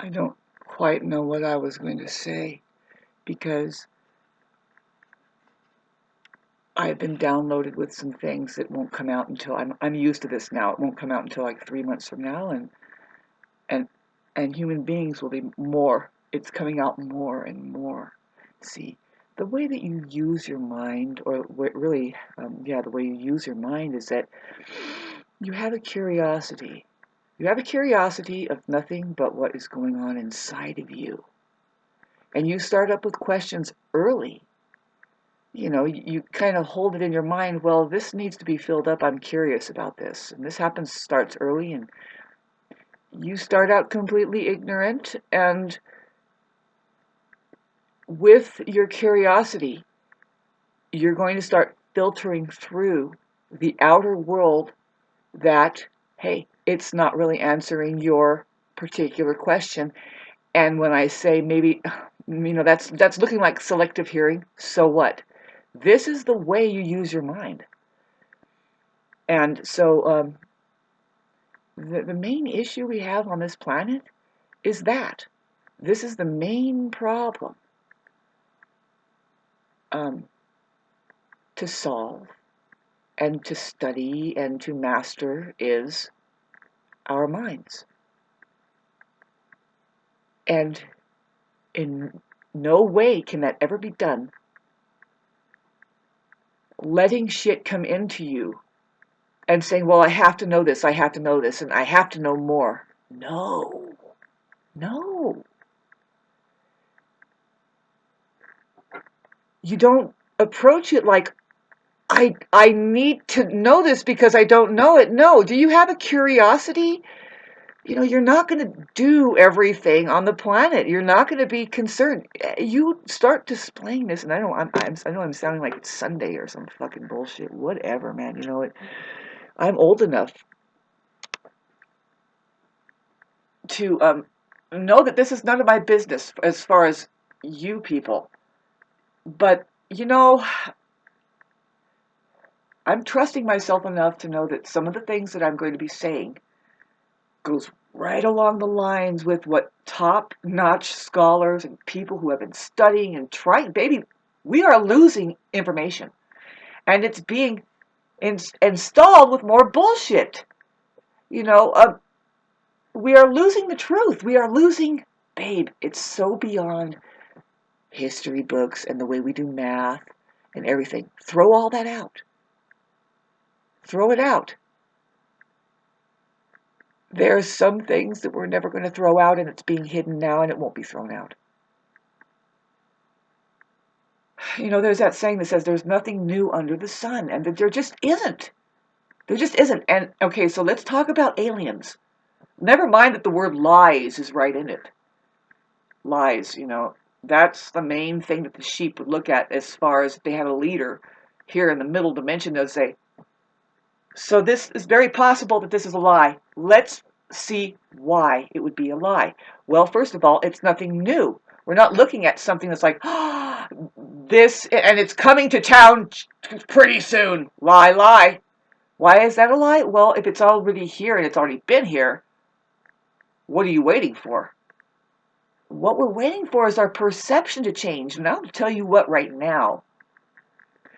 I don't quite know what I was going to say because I've been downloaded with some things that won't come out until I'm used to this now. It won't come out until like 3 months from now, and human beings will be more. It's coming out more and more. See, the way that you use your mind, or really, the way you use your mind is that you have a curiosity. You have a curiosity of nothing but what is going on inside of you. And you start up with questions early. You know, you kind of hold it in your mind, well, this needs to be filled up. I'm curious about this. And this starts early, and you start out completely ignorant, and with your curiosity, you're going to start filtering through the outer world that, hey, it's not really answering your particular question. And when I say maybe, that's looking like selective hearing, so what? This is the way you use your mind. And so the main issue we have on this planet is that. This is the main problem to solve and to study and to master is our minds. And in no way can that ever be done letting shit come into you and saying, well, I have to know this, and I have to know more. No. You don't approach it like, I need to know this because I don't know it. No. Do you have a curiosity? You're not going to do everything on the planet. You're not going to be concerned. You start displaying this, and I know I'm sounding like it's Sunday or some fucking bullshit. Whatever, man. I'm old enough to know that this is none of my business as far as you people. But I'm trusting myself enough to know that some of the things that I'm going to be saying goes right along the lines with what top-notch scholars and people who have been studying and trying. Baby, we are losing information, and it's being installed with more bullshit. We are losing the truth. We are losing, babe, it's so beyond history books and the way we do math and everything. Throw all that out. Throw it out. There's some things that we're never going to throw out, and it's being hidden now, and it won't be thrown out. There's that saying that says there's nothing new under the sun, and that there just isn't. There just isn't. And, okay, so let's talk about aliens. Never mind that the word lies is right in it. Lies, that's the main thing that the sheep would look at as far as if they had a leader here in the middle dimension. They'll say, so this is very possible that this is a lie. Let's see why it would be a lie. Well, first of all, it's nothing new. We're not looking at something that's like, this, and it's coming to town pretty soon. Lie. Why is that a lie? Well, if it's already here and it's already been here, what are you waiting for? What we're waiting for is our perception to change. And I'll tell you what right now.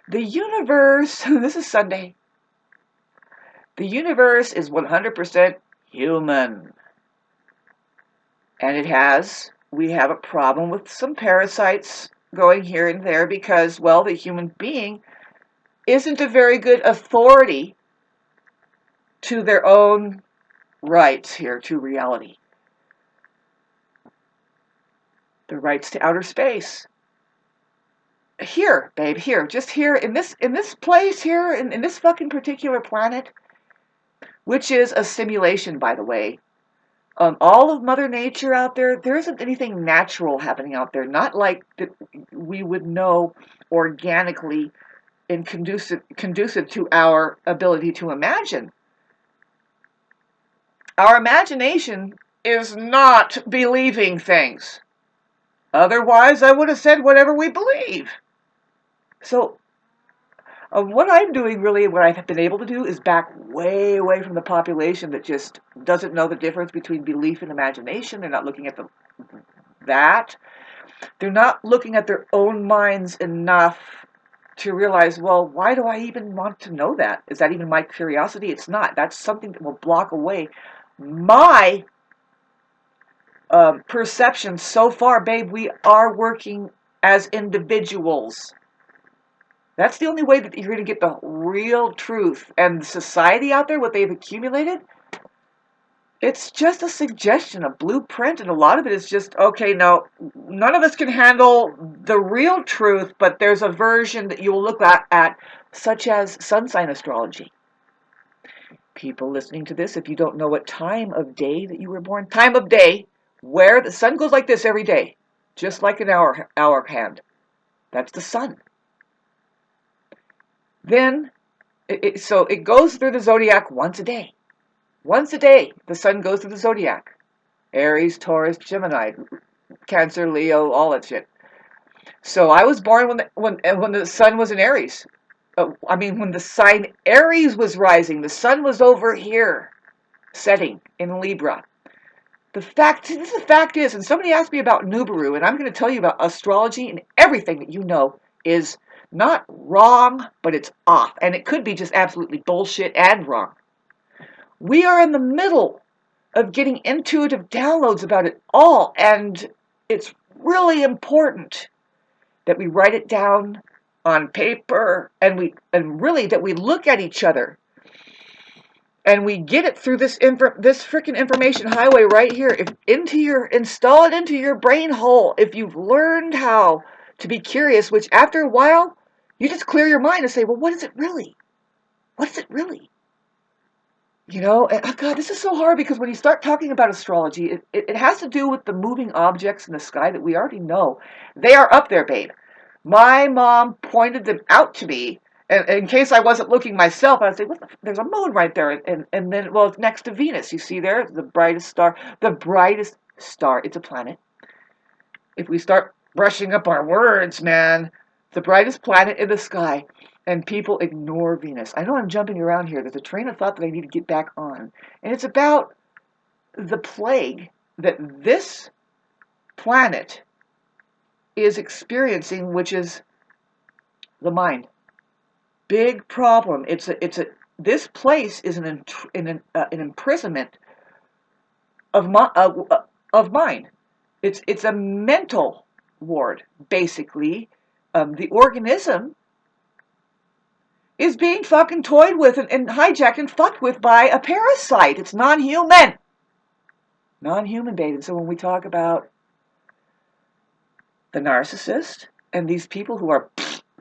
The universe, this is Sunday, the universe is 100% human. And we have a problem with some parasites going here and there because, well, the human being isn't a very good authority to their own rights here, to reality. The rights to outer space. Here, babe, just here, in this place here, in this fucking particular planet, which is a simulation, by the way. All of Mother Nature out there isn't anything natural happening out there, not like that we would know organically and conducive to our ability to imagine. Our imagination is not believing things. Otherwise, I would have said whatever we believe. So, What I'm doing really, what I've been able to do is back way away from the population that just doesn't know the difference between belief and imagination. They're not looking at that. They're not looking at their own minds enough to realize, well, why do I even want to know that? Is that even my curiosity? It's not. That's something that will block away my perception. So far, babe, we are working as individuals. That's the only way that you're going to get the real truth. And society out there, what they've accumulated, it's just a suggestion, a blueprint, and a lot of it is just, okay, no, none of us can handle the real truth, but there's a version that you will look at such as sun sign astrology. People listening to this, if you don't know what time of day that you were born, time of day, where the sun goes like this every day, just like an hour hand. That's the sun. Then, so it goes through the zodiac once a day. Once a day, the sun goes through the zodiac. Aries, Taurus, Gemini, Cancer, Leo, all that shit. So I was born when the sun was in Aries. When the sign Aries was rising, the sun was over here, setting in Libra. The fact is, and somebody asked me about Nubaru, and I'm going to tell you about astrology, and everything that you know is not wrong, but it's off. And it could be just absolutely bullshit and wrong. We are in the middle of getting intuitive downloads about it all, and it's really important that we write it down on paper, and really that we look at each other, and we get it through this freaking information highway right here. Install it into your brain hole. If you've learned how to be curious, which after a while, you just clear your mind and say, well, what is it really? What is it really? And, oh God, this is so hard because when you start talking about astrology, it has to do with the moving objects in the sky that we already know. They are up there, babe. My mom pointed them out to me, and in case I wasn't looking myself, I'd say, there's a moon right there, and then, well, it's next to Venus. You see there, the brightest star. The brightest star, it's a planet. If we start brushing up our words, man, the brightest planet in the sky. And people ignore Venus. I know I'm jumping around here. There's a train of thought that I need to get back on. And it's about the plague that this planet is experiencing, which is the mind. Big problem. This place is an imprisonment of mind. It's a mental ward, basically. The organism is being fucking toyed with and hijacked and fucked with by a parasite. It's non-human. Non-human, babe. And so when we talk about the narcissist and these people who are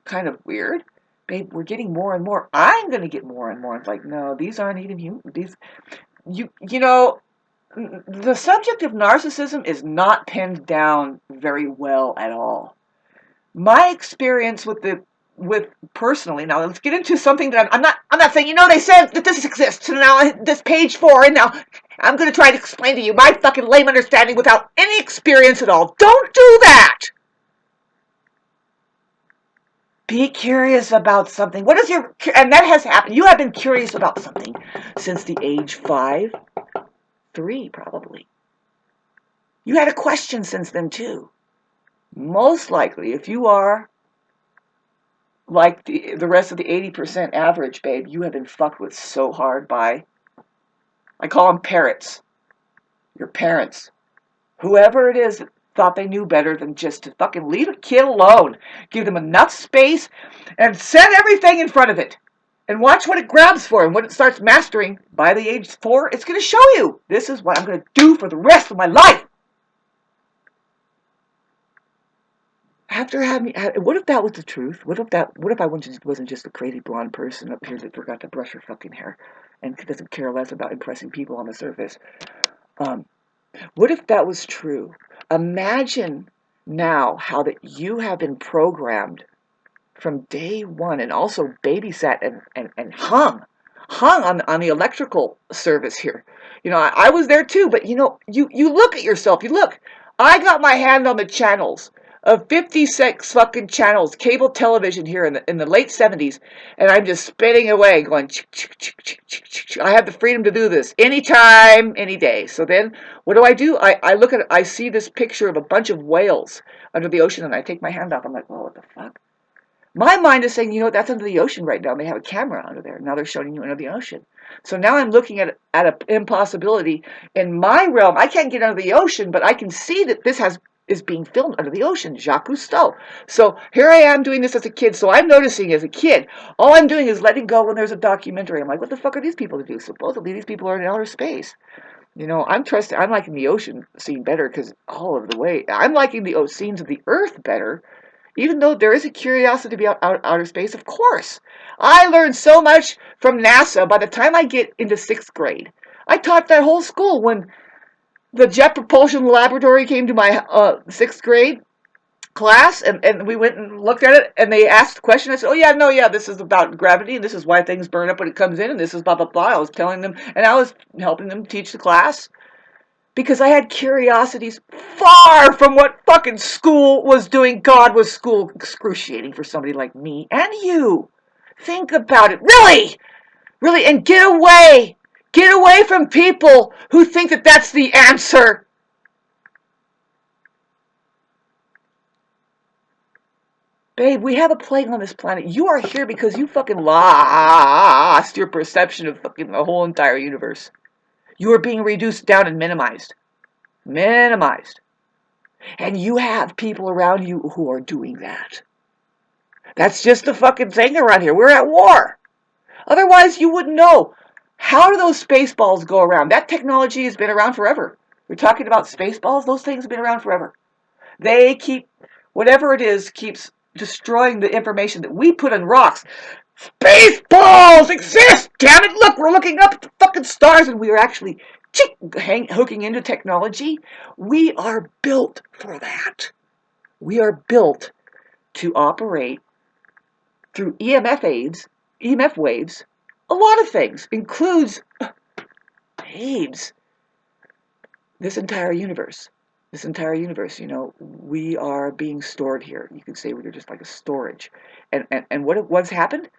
kind of weird, babe, we're getting more and more. I'm going to get more and more. It's like, no, these aren't even human. The subject of narcissism is not pinned down very well at all. My experience with personally, now let's get into something that I'm not saying, they said that this exists, and now this page 4, and now I'm going to try to explain to you my fucking lame understanding without any experience at all. Don't do that! Be curious about something. And that has happened. You have been curious about something since the age 5, 3 probably. You had a question since then too. Most likely, if you are like the rest of the 80% average, babe, you have been fucked with so hard by, I call them parrots, your parents. Whoever it is that thought they knew better than just to fucking leave a kid alone. Give them enough space and set everything in front of it. And watch what it grabs for, and when it starts mastering by the age 4, it's going to show you, this is what I'm going to do for the rest of my life. After having, what if that was the truth? What if I wasn't just a crazy blonde person up here that forgot to brush her fucking hair and doesn't care less about impressing people on the surface? What if that was true? Imagine now how that you have been programmed from day one, and also babysat and hung on the electrical service here. I was there too, but you look at yourself. I got my hand on the channels. of 56 fucking channels, cable television here in the late 70s, and I'm just spinning away, going, I have the freedom to do this anytime, any day. So then, what do? I look at it, I see this picture of a bunch of whales under the ocean, and I take my hand off. I'm like, oh, what the fuck? My mind is saying, you know what, that's under the ocean right now. They have a camera under there. Now they're showing you under the ocean. So now I'm looking at an impossibility in my realm. I can't get under the ocean, but I can see that this is being filmed under the ocean. Jacques Cousteau. So here I am doing this as a kid. So I'm noticing as a kid, all I'm doing is letting go when there's a documentary. I'm like, what the fuck are these people to do? Supposedly these people are in outer space. You know, I'm liking the ocean scene better because all of the way, I'm liking the scenes of the earth better. Even though there is a curiosity to be outer space, of course. I learned so much from NASA by the time I get into 6th grade. I taught that whole school when the Jet Propulsion Laboratory came to my 6th grade class, and we went and looked at it, and they asked the question. I said, oh, yeah, no, yeah, this is about gravity, and this is why things burn up when it comes in, and this is blah, blah, blah. I was telling them, and I was helping them teach the class. Because I had curiosities far from what fucking school was doing. God, was school excruciating for somebody like me and you. Think about it. Really? Really? And get away. Get away from people who think that that's the answer. Babe, we have a plague on this planet. You are here because you fucking lost your perception of fucking the whole entire universe. You are being reduced down and minimized. Minimized. And you have people around you who are doing that. That's just the fucking thing around here. We're at war. Otherwise, you wouldn't know. How do those space balls go around? That technology has been around forever. We're talking about space balls. Those things have been around forever. They keep, whatever it is, keeps destroying the information that we put on rocks. Space balls exist! Damn it, look, we're looking up at the fucking stars and we are actually hooking into technology. We are built for that. We are built to operate through EMF waves, a lot of things, includes babes. This entire universe, you know, we are being stored here. You could say we're just like a storage. And what's happened?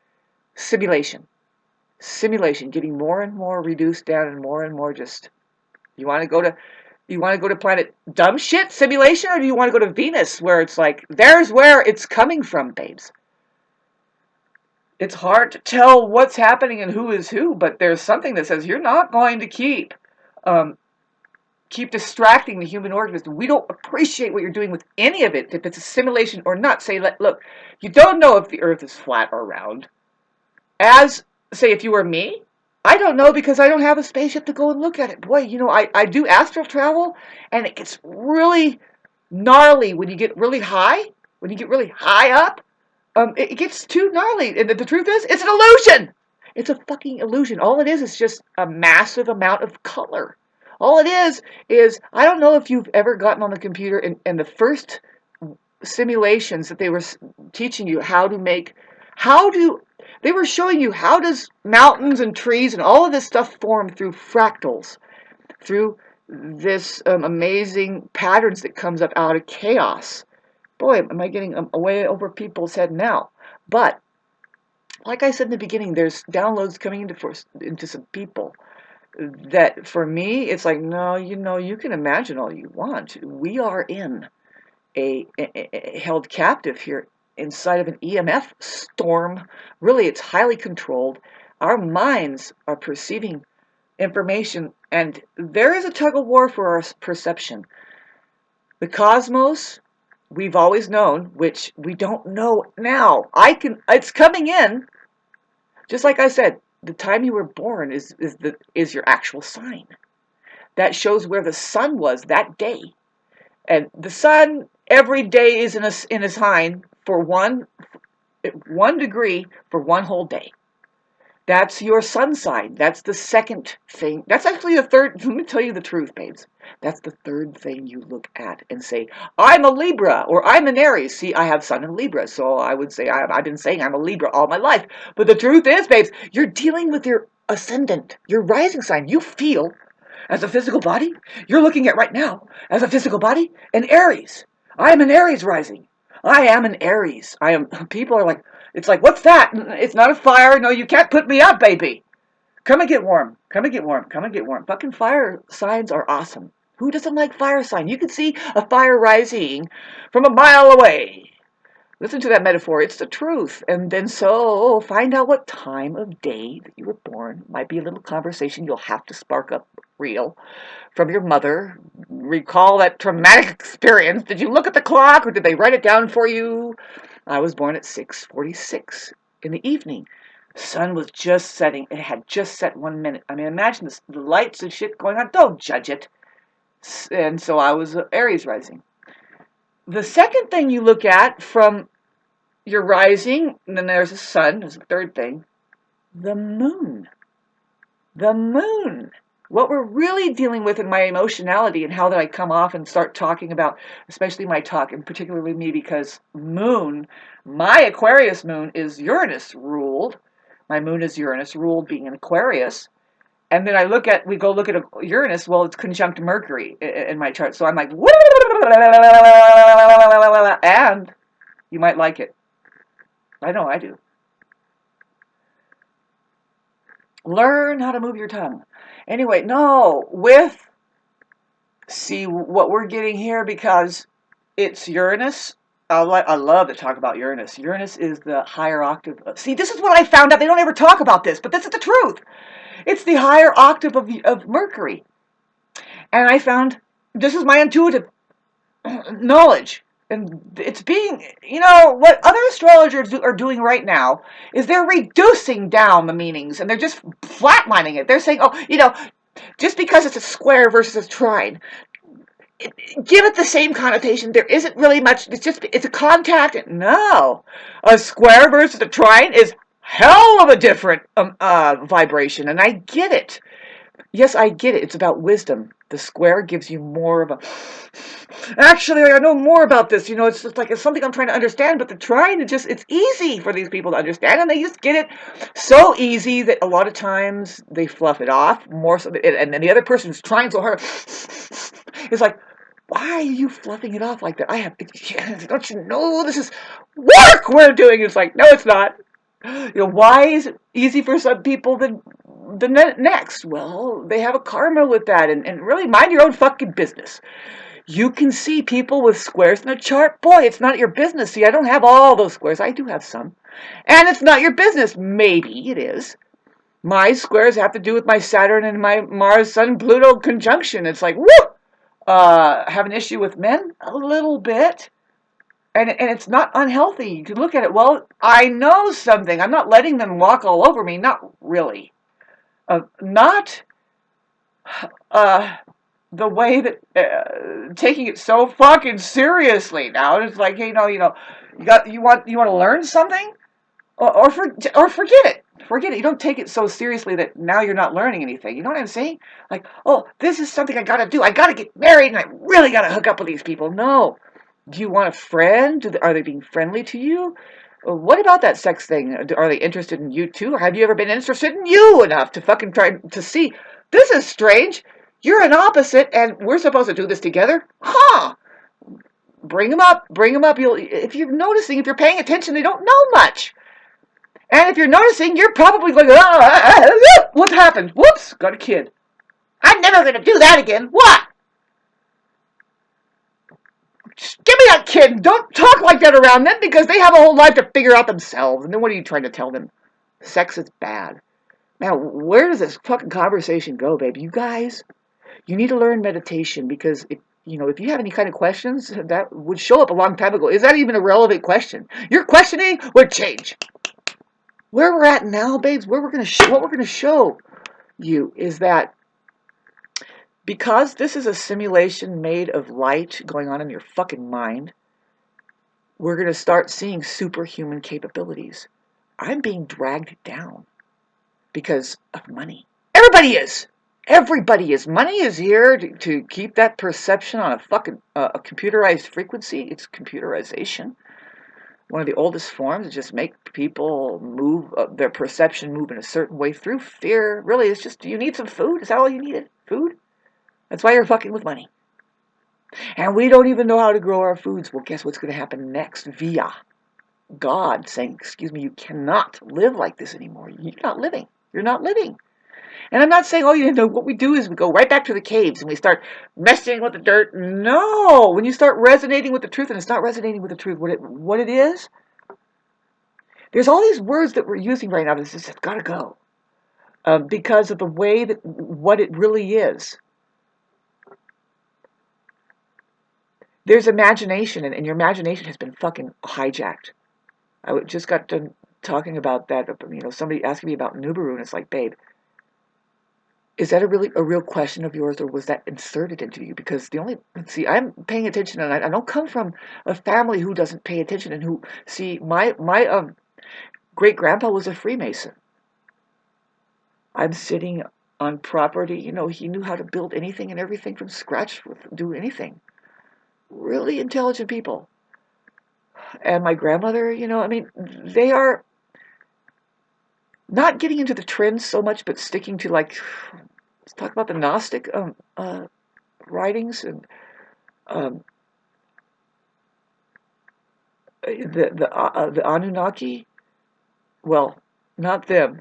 Simulation, getting more and more reduced down and more just. You want to go to planet dumb shit simulation, or do you want to go to Venus where it's like there's where it's coming from, babes? It's hard to tell what's happening and who is who, but there's something that says you're not going to keep distracting the human organism. We don't appreciate what you're doing with any of it, if it's a simulation or not. Say, look, you don't know if the Earth is flat or round. As, say, if you were me, I don't know because I don't have a spaceship to go and look at it. Boy, you know, I do astral travel, and it gets really gnarly when you get really high. When you get really high up, it gets too gnarly. And the truth is, it's an illusion. It's a fucking illusion. All it is just a massive amount of color. All it is, I don't know if you've ever gotten on the computer and the first simulations that they were teaching you they were showing you how does mountains and trees and all of this stuff form through fractals, through this amazing patterns that comes up out of chaos. Boy, am I getting way over people's head now. But, like I said in the beginning, there's downloads coming into some people that, for me, it's like, no, you know, you can imagine all you want. We are in held captive here inside of an EMF storm. Really, it's highly controlled. Our minds are perceiving information, and there is a tug of war for our perception. The cosmos, we've always known, which we don't know now. It's coming in. Just like I said, the time you were born is your actual sign. That shows where the sun was that day. And the sun every day is in a sign for 1 degree for 1 whole day. That's your sun sign. That's the second thing. That's actually the third. Let me tell you the truth, babes. That's the third thing you look at and say, I'm a Libra or I'm an Aries. See, I have sun in Libra, so I would say I've been saying I'm a Libra all my life. But the truth is, babes, you're dealing with your ascendant, your rising sign. You feel as a physical body, you're looking at right now as a physical body, an Aries. I am an Aries rising. I am an Aries. I am. People are like, it's like, what's that? It's not a fire. No, you can't put me up, baby. Come and get warm. Come and get warm. Come and get warm. Fucking fire signs are awesome. Who doesn't like fire sign? You can see a fire rising from a mile away. Listen to that metaphor. It's the truth. And then so find out what time of day that you were born. Might be a little conversation you'll have to spark up real from your mother. Recall that traumatic experience. Did you look at the clock or did they write it down for you? I was born at 6:46 in the evening. Sun was just setting. It had just set 1 minute. I mean, imagine this, the lights and shit going on. Don't judge it. And so I was Aries rising. The second thing you look at from your rising, and then there's the sun, there's the third thing, the moon. The moon. What we're really dealing with in my emotionality and how that I come off and start talking about, especially my talk, and particularly me, because moon, my Aquarius moon is Uranus ruled. My moon is Uranus ruled, being an Aquarius. And then we go look at Uranus, well, it's conjunct Mercury in my chart. So I'm like, and you might like it. I know I do. Learn how to move your tongue. Anyway, no, see what we're getting here, because it's Uranus. I love to talk about Uranus. Uranus is the higher octave. See, this is what I found out. They don't ever talk about this, but this is the truth. It's the higher octave of Mercury. And I found, this is my intuitive knowledge. And it's being, what other astrologers are doing right now is they're reducing down the meanings and they're just flatlining it. They're saying, just because it's a square versus a trine, give it the same connotation. There isn't really much. It's a contact. No, a square versus a trine is hell of a different vibration, and I get it. Yes, I get it. It's about wisdom. The square gives you more of a. Actually, I know more about this. It's just like it's something I'm trying to understand. But the trine, it's easy for these people to understand, and they just get it so easy that a lot of times they fluff it off more. So, and then the other person who's trying so hard is like, why are you fluffing it off like that? Don't you know this is work we're doing? It's like, no, it's not. Why is it easy for some people than the next? Well, they have a karma with that, and really mind your own fucking business. You can see people with squares in their chart. Boy, it's not your business. See, I don't have all those squares. I do have some. And it's not your business. Maybe it is. My squares have to do with my Saturn and my Mars, Sun, Pluto conjunction. It's like, woo! Have an issue with men? A little bit. And it's not unhealthy. You can look at it. Well, I know something. I'm not letting them walk all over me. Not really. Not the way that taking it so fucking seriously now. It's like, hey, you want to learn something, or forget it. Forget it. You don't take it so seriously that now you're not learning anything. You know what I'm saying? Like, oh, this is something I gotta do. I gotta get married, and I really gotta hook up with these people. No. Do you want a friend? Are they being friendly to you? What about that sex thing? Are they interested in you too? Or have you ever been interested in you enough to fucking try to see? This is strange. You're an opposite, and we're supposed to do this together? Huh? Bring them up. Bring them up. If you're noticing, if you're paying attention, they don't know much. And if you're noticing, you're probably going, what happened? Whoops, got a kid. I'm never going to do that again. What? Just give me that kid. Don't talk like that around them, because they have a whole life to figure out themselves. And then what are you trying to tell them? Sex is bad. Now, where does this fucking conversation go, baby? You guys, you need to learn meditation, because if you have any kind of questions, that would show up a long time ago. Is that even a relevant question? Your questioning would change. Where we're at now, babes, what we're going to show you is that because this is a simulation made of light going on in your fucking mind, we're going to start seeing superhuman capabilities. I'm being dragged down because of money. Everybody is. Everybody is. Money is here to keep that perception on a fucking a computerized frequency. It's computerization. One of the oldest forms is just make people move, their perception move in a certain way through fear. Really, it's just, do you need some food? Is that all you needed? Food? That's why you're fucking with money. And we don't even know how to grow our foods. Well, guess what's going to happen next? Via God saying, excuse me, you cannot live like this anymore. You're not living. You're not living. And I'm not saying, oh, you know, what we do is we go right back to the caves and we start messing with the dirt. No, when you start resonating with the truth, and it's not resonating with the truth, what it is, there's all these words that we're using right now that just got to go because of the way that what it really is. There's imagination, and your imagination has been fucking hijacked. I just got done talking about that. You know, somebody asking me about Nibiru, and it's like, babe, is that a real question of yours, or was that inserted into you? Because see, I'm paying attention, and I don't come from a family who doesn't pay attention and who see my great grandpa was a Freemason. I'm sitting on property. You know, he knew how to build anything and everything from scratch, do anything. Really intelligent people. And my grandmother, you know, I mean, they are not getting into the trends so much, but sticking to, like, let's talk about the Gnostic writings and the Anunnaki. Well, not them.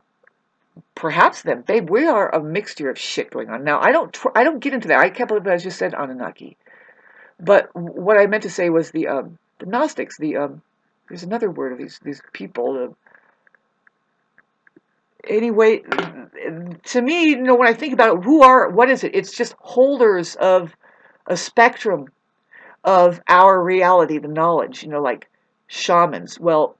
Perhaps them, babe. We are a mixture of shit going on. Now, I don't get into that. I can't believe I just said Anunnaki. But what I meant to say was the Gnostics. There's another word of these people. Anyway, to me, you know, when I think about it, what is it? It's just holders of a spectrum of our reality, the knowledge, you know, like shamans. Well,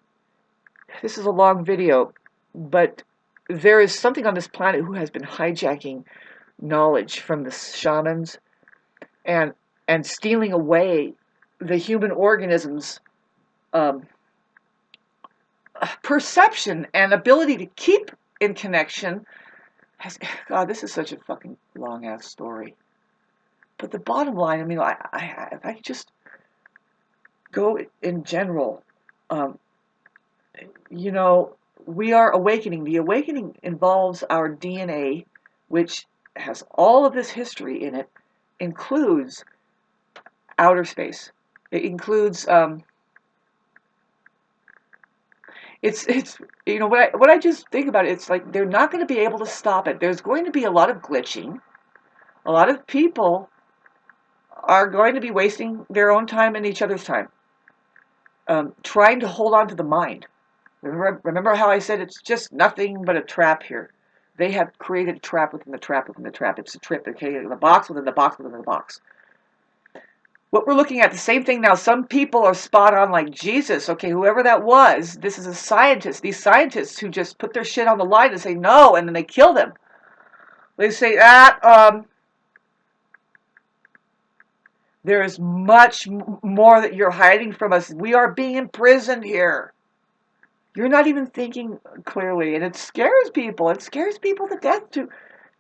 this is a long video, but there is something on this planet who has been hijacking knowledge from the shamans and stealing away the human organism's perception and ability to keep in connection. God, this is such a fucking long ass story. But the bottom line, I mean, if I could just go in general, you know, we are awakening. The awakening involves our DNA, which has all of this history in it, includes outer space. It includes it's you know, what I just think about it, it's like they're not going to be able to stop it. There's going to be a lot of glitching. A lot of people are going to be wasting their own time and each other's time, trying to hold on to the mind. Remember how I said it's just nothing but a trap here? They have created a trap within the trap within the trap. It's a trip. Okay, the box within the box within the box. What we're looking at, the same thing now. Some people are spot on like Jesus. Okay, whoever that was, this is a scientist. These scientists who just put their shit on the line and say no, and then they kill them. They say that there is much more that you're hiding from us. We are being imprisoned here. You're not even thinking clearly, and it scares people. It scares people to death to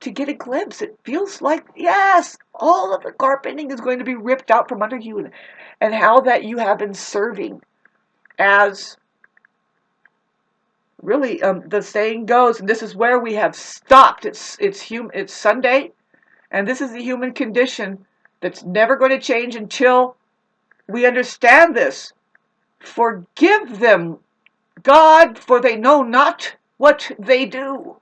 get a glimpse. It feels like, yes, all of the carpeting is going to be ripped out from under you, and how that you have been serving as, really, the saying goes, and this is where we have stopped. It's Sunday, and this is the human condition that's never going to change until we understand this. Forgive them, God, for they know not what they do.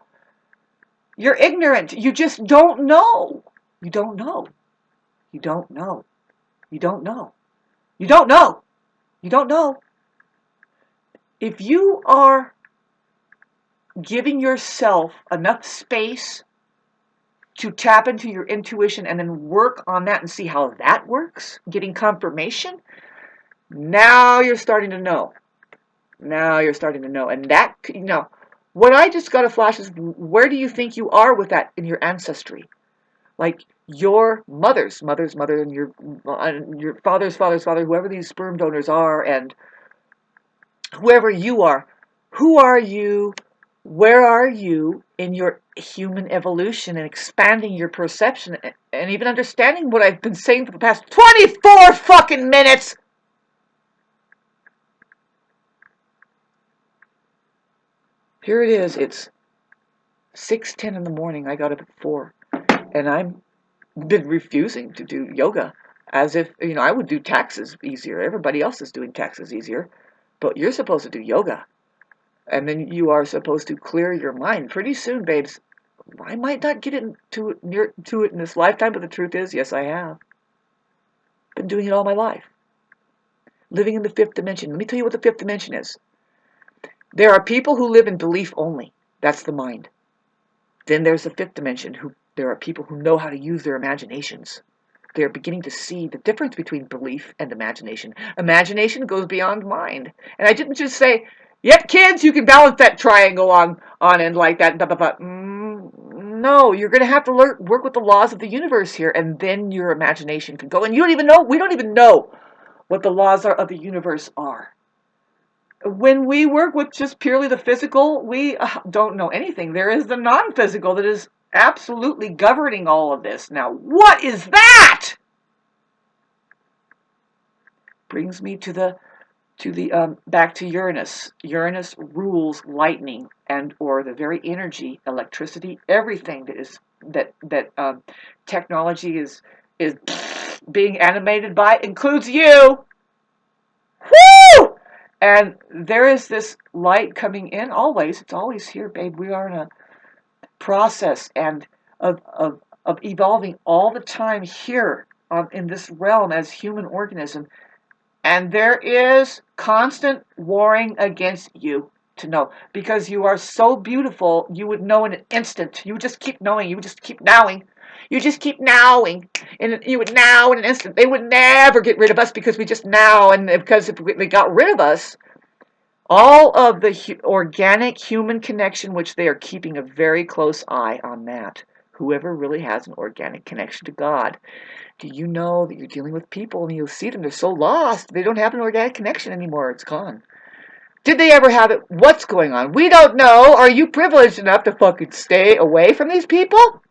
You're ignorant. You just don't know. You don't know. You don't know. You don't know. You don't know. You don't know. If you are giving yourself enough space to tap into your intuition and then work on that and see how that works, getting confirmation, now you're starting to know. Now you're starting to know. And that, you know, what I just got a flash is, where do you think you are with that in your ancestry? Like your mother's mother, and your father's father's father, whoever these sperm donors are, and whoever you are. Who are you? Where are you in your human evolution and expanding your perception and even understanding what I've been saying for the past 24 fucking minutes? Here it is. It's 6:10 in the morning. I got up at 4, and I've been refusing to do yoga. As if, I would do taxes easier. Everybody else is doing taxes easier. But you're supposed to do yoga. And then you are supposed to clear your mind. Pretty soon, babes, I might not get near to it in this lifetime, but the truth is, yes, I have. Been doing it all my life. Living in the fifth dimension. Let me tell you what the fifth dimension is. There are people who live in belief only. That's the mind. Then there's the fifth dimension. There are people who know how to use their imaginations. They're beginning to see the difference between belief and imagination. Imagination goes beyond mind. And I didn't just say, yep, kids, you can balance that triangle on end like that. Blah, blah, blah. No, you're going to have to work with the laws of the universe here, and then your imagination can go. And we don't even know what the laws of the universe are. When we work with just purely the physical, we don't know anything. There is the non-physical that is absolutely governing all of this. Now, what is that? Brings me to the back to Uranus. Uranus rules lightning or the very energy, electricity, everything that technology is being animated by, includes you. Woo! And there is this light coming in always. It's always here, babe. We are in a process and of evolving all the time here in this realm as human organism. And there is constant warring against you to know. Because you are so beautiful, you would know in an instant. You would just keep knowing. You would just keep nowing. You just keep nowing. And you would now in an instant. They would never get rid of us because we just now. And because if they got rid of us, all of the organic human connection, which they are keeping a very close eye on that. Whoever really has an organic connection to God. Do you know that you're dealing with people and you'll see them, they're so lost, they don't have an organic connection anymore, it's gone. Did they ever have it? What's going on? We don't know. Are you privileged enough to fucking stay away from these people?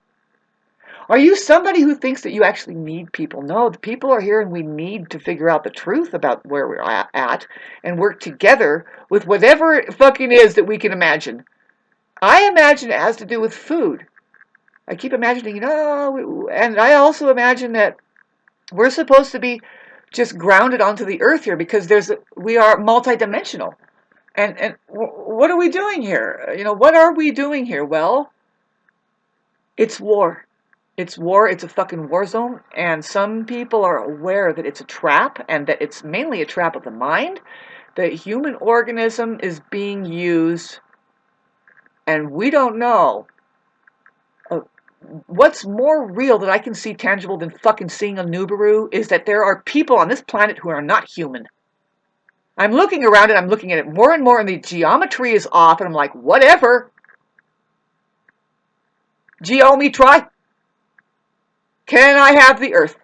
Are you somebody who thinks that you actually need people? No, the people are here and we need to figure out the truth about where we're at and work together with whatever it fucking is that we can imagine. I imagine it has to do with food. I keep imagining, and I also imagine that we're supposed to be just grounded onto the earth here because we are multidimensional. And what are we doing here? What are we doing here? Well, it's war. It's war. It's a fucking war zone. And some people are aware that it's a trap and that it's mainly a trap of the mind. The human organism is being used and we don't know. What's more real that I can see tangible than fucking seeing a Nibiru is that there are people on this planet who are not human. I'm looking around and I'm looking at it more and more and the geometry is off and I'm like, whatever. Geometry. Can I have the earth?